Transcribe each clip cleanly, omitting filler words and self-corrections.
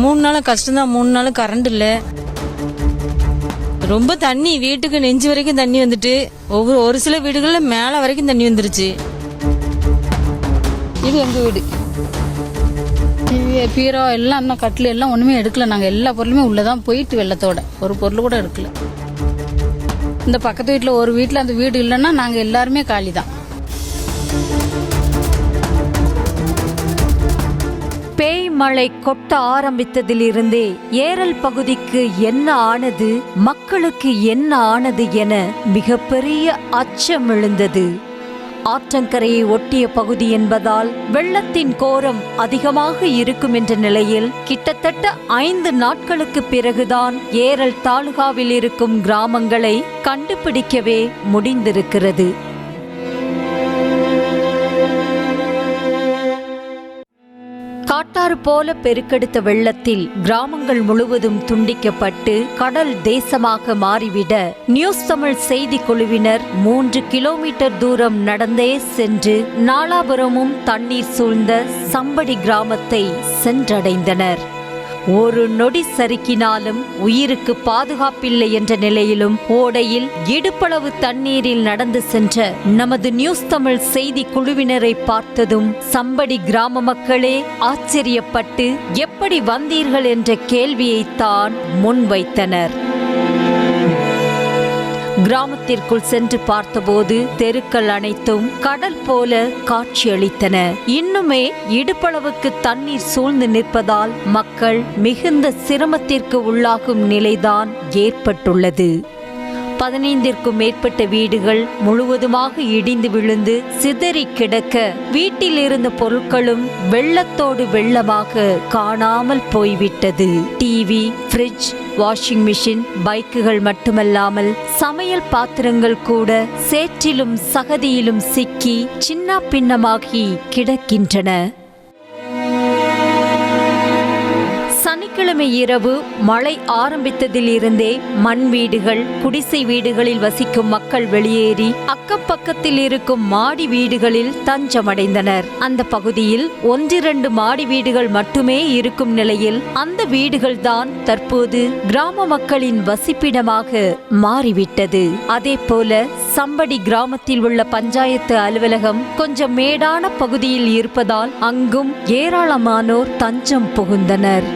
3 நாள் கஷ்டம்தான். 3 நாள் கரண்ட் இல்லை. ரொம்ப தண்ணி, வீட்டுக்கு நெஞ்சு வரைக்கும் தண்ணி வந்துட்டு, ஒரு சில வீடுகள்ல மேல வரைக்கும் தண்ணி வந்துருச்சு. இது எங்க வீடு. பீரோ எல்லாம் இன்னும் கட்டில் எல்லாம் ஒண்ணுமே எடுக்கல. நாங்க எல்லா பொருளுமே உள்ளதான் போயிட்டு வெள்ளத்தோட ஒரு பொருள் கூட எடுக்கல. இந்த பக்கத்து வீட்டுல ஒரு வீட்டுல அந்த வீடு இல்லைன்னா நாங்க எல்லாருமே காலி தான். பேய் மழை கொட்ட ஆரம்பித்ததிலிருந்தே ஏரல் பகுதிக்கு என்ன ஆனது, மக்களுக்கு என்ன ஆனது என மிகப்பெரிய அச்சம் எழுந்தது. ஆற்றங்கரையை ஒட்டிய பகுதி என்பதால் வெள்ளத்தின் கோரம் அதிகமாக இருக்கும் என்ற நிலையில் கிட்டத்தட்ட 5 நாட்களுக்கு பிறகுதான் ஏரல் தாலுகாவில் இருக்கும் கிராமங்களை கண்டுபிடிக்கவே முடிந்திருக்கிறது. காட்டாறு போல பெருக்கெடுத்த வெள்ளத்தில் கிராமங்கள் முழுவதும் துண்டிக்கப்பட்டு கடல் தேசமாக மாறிவிட நியூஸ் தமிழ் செய்தி குழுவினர் 3 கிலோமீட்டர் தூரம் நடந்தே சென்று நாலாபுரமும் தண்ணீர் சூழ்ந்த சம்படி கிராமத்தை சென்றடைந்தனர். ஒரு நொடி சறுக்கினாலும் உயிருக்கு பாதுகாப்பில்லை என்ற நிலையிலும் ஓடையில் இடுப்பளவு தண்ணீரில் நடந்து சென்ற நமது நியூஸ் தமிழ் செய்தி குழுவினரை பார்த்ததும் சம்படி கிராம மக்களே ஆச்சரியப்பட்டு எப்படி வந்தீர்கள் என்ற கேள்வியைத்தான் முன்வைத்தனர். கிராமத்திற்குள் சென்று பார்த்தபோது தெருக்கள் அனைத்தும் கடல் போல காட்சியளித்தன. இன்னுமே இடுப்பளவுக்கு தண்ணீர் சூழ்ந்து நிற்பதால் மக்கள் மிகுந்த சிரமத்திற்கு உள்ளாகும் நிலைதான் ஏற்பட்டுள்ளது. 15ற்கும் மேற்பட்ட வீடுகள் முழுவதுமாக இடிந்து விழுந்து சிதறி கிடக்க வீட்டில் இருந்த பொருட்களும் வெள்ளத்தோடு வெள்ளமாக காணாமல் போய்விட்டது. டிவி, ஃப்ரிட்ஜ், வாஷிங் மிஷின், பைக்குகள் மட்டுமல்லாமல் சமையல் பாத்திரங்கள் கூட சேற்றிலும் சகதியிலும் சிக்கி சின்ன பின்னமாகி கிடக்கின்றன. சனிக்கிழமை இரவு மழை ஆரம்பித்ததில் இருந்தே மண் வீடுகள், குடிசை வீடுகளில் வசிக்கும் மக்கள் வெளியேறி அக்கம் பக்கத்தில் இருக்கும் மாடி வீடுகளில் தஞ்சமடைந்தனர். அந்த பகுதியில் 1-2 மாடி வீடுகள் மட்டுமே இருக்கும் நிலையில் அந்த வீடுகள் தான் தற்போது கிராம மக்களின் வசிப்பிடமாக மாறிவிட்டது. அதே போல சம்படி கிராமத்தில் உள்ள பஞ்சாயத்து அலுவலகம் கொஞ்சம் மேடான பகுதியில் இருப்பதால் அங்கும் ஏராளமானோர் தஞ்சம் புகுந்தனர்.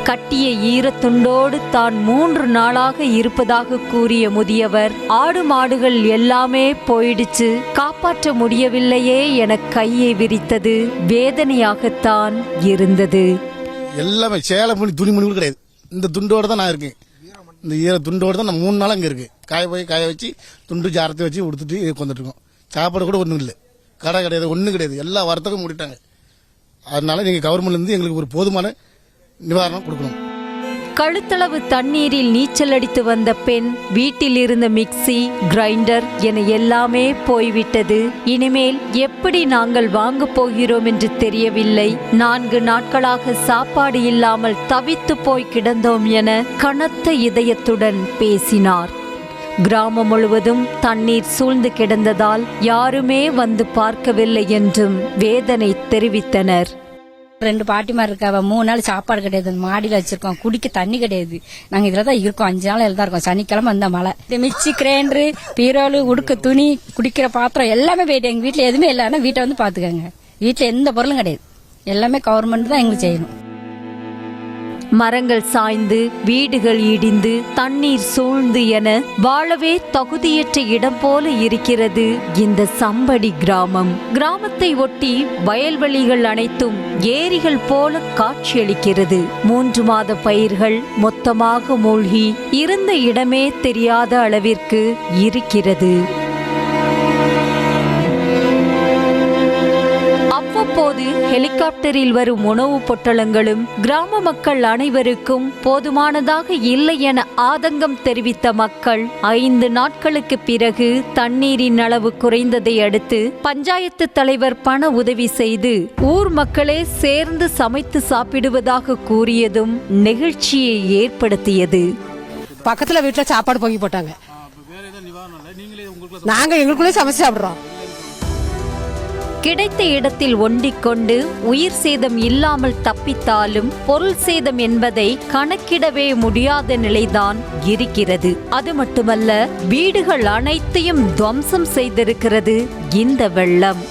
கட்டிய ஈரத்துண்டோடு தான் 3 நாளாக இருப்பதாக கூறிய முதியவர், ஆடு மாடுகள் எல்லாமே போயிடுச்சு, காப்பாற்ற முடியவில்லையே என கையை விரித்தது வேதனையாகத்தான் இருந்தது. எல்லாமே சேலை பண்ணி துணிமணி கூட கிடையாது. இந்த துண்டோட தான் நான் இருக்கேன். இந்த ஈர துண்டோடு தான் நான் 3 நாள் அங்கே இருக்கு. காய வச்சு துண்டு ஜாரத்தை வச்சு உடுத்துட்டு வந்துட்டு இருக்கோம். சாப்பாடு கூட ஒன்றும் இல்லை, கடை கிடையாது, ஒன்றும் கிடையாது. எல்லா வாரத்துக்கும் மூடிட்டாங்க. அதனால நீங்கள் கவர்மெண்ட்லேருந்து எங்களுக்கு ஒரு போதுமான நிவாரணம் கொடுக்கணும். கழுத்தளவு தண்ணீரில் நீச்சல் அடித்து வந்த பெண் வீட்டில் இருந்த மிக்சி, கிரைண்டர் என எல்லாமே போய்விட்டது. இனிமேல் எப்படி நாங்கள் வாங்க போகிறோம் என்று தெரியவில்லை. 4 நாட்களாக சாப்பாடு இல்லாமல் தவித்து போய் கிடந்தோம் என கனத்த இதயத்துடன் பேசினார். கிராமம் முழுவதும் தண்ணீர் சூழ்ந்து கிடந்ததால் யாருமே வந்து பார்க்கவில்லை என்றும் வேதனை தெரிவித்தனர். 2 பாட்டிமார் இருக்காவ. 3 நாள் சாப்பாடு கிடையாது. மாடியில வச்சிருக்கோம். குடிக்க தண்ணி கிடையாது. நாங்க இதுலதான் இருக்கோம். 5 நாள் தான் இருக்கோம். சனிக்கிழமை வந்த மழை. மிக்சி, கிரைண்டரு, பீரோலு, உடுக்க துணி, குடிக்கிற பாத்திரம் எல்லாமே போயிட்டு எங்க வீட்டுல எதுவுமே இல்லை. ஆனா வீட்டை வந்து பாத்துக்கோங்க. வீட்டுல எந்த பொருளும் கிடையாது. எல்லாமே கவர்மெண்ட் தான் எங்களுக்கு செய்யணும். மரங்கள் சாய்ந்து, வீடுகள் இடிந்து, தண்ணீர் சூழ்ந்து என வாழவே தகுதியற்ற இடம் போல இருக்கிறது இந்த சம்படி கிராமம். கிராமத்தை ஒட்டி வயல்வெளிகள் அனைத்தும் ஏரிகள் போல காட்சியளிக்கிறது. 3 மாத பயிர்கள் மொத்தமாக மூழ்கி இருந்த இடமே தெரியாத அளவிற்கு இருக்கிறது. அவ்வப்போது ஹெலிகாப்டரில் வரும் உணவு பொட்டலங்களும் கிராம மக்கள் அனைவருக்கும் போதுமானதாக இல்லை என ஆதங்கம் தெரிவித்த மக்கள் 5 நாட்களுக்கு பிறகு தண்ணீரின் அளவு குறைந்ததை அடுத்து பஞ்சாயத்து தலைவர் பண உதவி செய்து ஊர் மக்களே சேர்ந்து சமைத்து சாப்பிடுவதாக கூறியதும் நெகிழ்ச்சியை ஏற்படுத்தியது. பக்கத்துல வீட்டுல சாப்பாடு பொங்கி போட்டாங்க. நாங்க எங்களுக்குள்ளே சமைச்சு சாப்பிடுறோம். கிடைத்த இடத்தில் ஒண்டிக்கொண்டு உயிர் சேதம் இல்லாமல் தப்பித்தாலும் பொருள் சேதம் என்பதை கணக்கிடவே முடியாத நிலைதான் இருக்கிறது. அது மட்டுமல்ல, வீடுகள் அனைத்தையும் துவம்சம் செய்திருக்கிறது இந்த வெள்ளம்.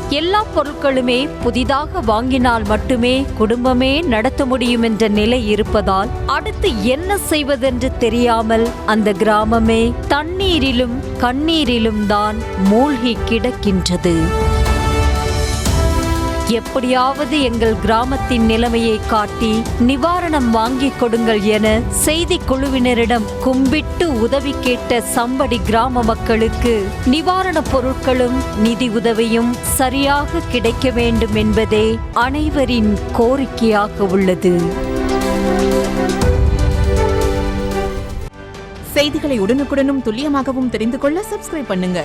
எல்லா பொருட்களுமே புதிதாக வாங்கினால் மட்டுமே குடும்பமே நடத்த முடியும் என்ற நிலை இருப்பதால் அடுத்து என்ன செய்வதென்று தெரியாமல் அந்த கிராமமே தண்ணீரிலும் கண்ணீரிலும் தான் மூழ்கி கிடக்கின்றது. எப்படியாவது எங்கள் கிராமத்தின் நிலைமையை காட்டி நிவாரணம் வாங்கிக் கொடுங்கள் என செய்தி குழுவினரிடம் கும்பிட்டு உதவி கேட்ட சம்படி கிராம மக்களுக்கு நிவாரணப் பொருட்களும் நிதி உதவியும் சரியாக கிடைக்க வேண்டும் என்பதே அனைவரின் கோரிக்கையாக உள்ளது. செய்திகளை உடனுக்குடனும் துல்லியமாகவும் தெரிந்து கொள்ள சப்ஸ்கிரைப் பண்ணுங்க.